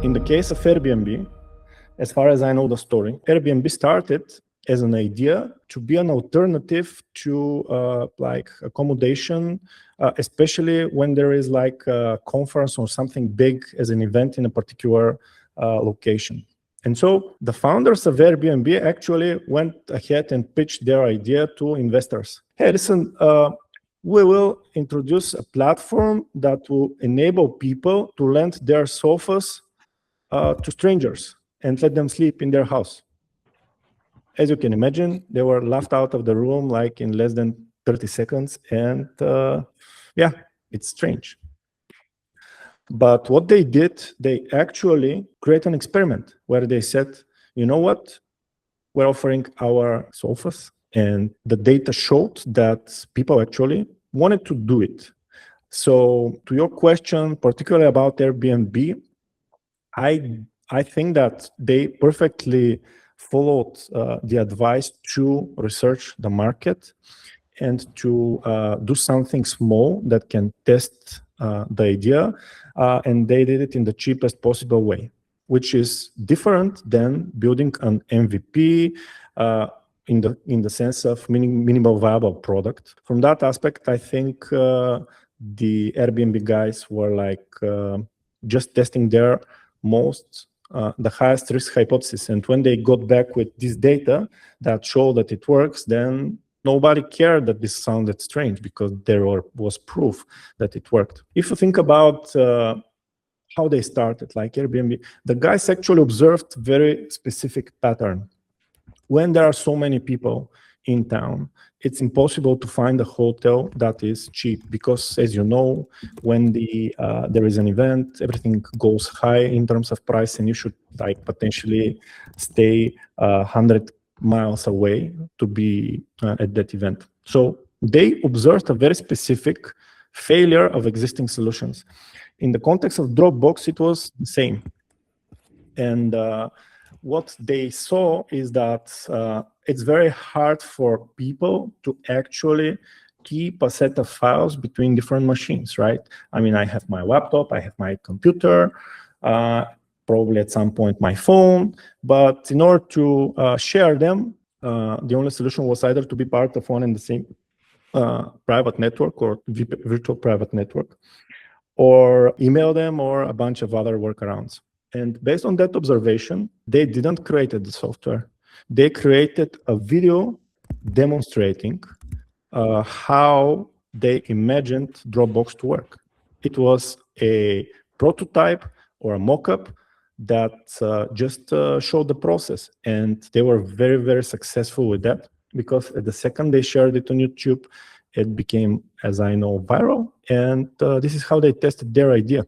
In the case of Airbnb, as far as I know the story, Airbnb started as an idea to be an alternative to like accommodation, especially when there is like a conference or something big as an event in a particular location. And so the founders of Airbnb actually went ahead and pitched their idea to investors. Hey, listen, we will introduce a platform that will enable people to lend their sofas to strangers and let them sleep in their house. As you can imagine, they were laughed out of the room like in less than 30 seconds. And yeah, it's strange. But what they did, they actually create an experiment where they said, you know what? We're offering our sofas. And the data showed that people actually wanted to do it. So to your question, particularly about Airbnb, I think that they perfectly followed the advice to research the market and to do something small that can test the idea. And they did it in the cheapest possible way, which is different than building an MVP in the sense of minimal viable product. From that aspect, I think the Airbnb guys were like just testing their the highest risk hypothesis. And when they got back with this data that showed that it works, then nobody cared that this sounded strange because there was proof that it worked. If you think about how they started, like Airbnb, the guys actually observed very specific pattern. When there are so many people in town, it's impossible to find a hotel that is cheap because, as you know, when there is an event, everything goes high in terms of price, and you should like potentially stay 100 miles away to be at that event. So they observed a very specific failure of existing solutions. In the context of Dropbox, it was the same. And what they saw is that it's very hard for people to actually keep a set of files between different machines, right? I mean, I have my laptop, I have my computer, probably at some point my phone, but in order to share them, the only solution was either to be part of one and the same private network or virtual private network, or email them, or a bunch of other workarounds. And based on that observation, they didn't create the software. They created a video demonstrating how they imagined Dropbox to work. It was a prototype or a mock-up that just showed the process. And they were very, very successful with that, because at the second they shared it on YouTube, it became, as I know, viral. And this is how they tested their idea.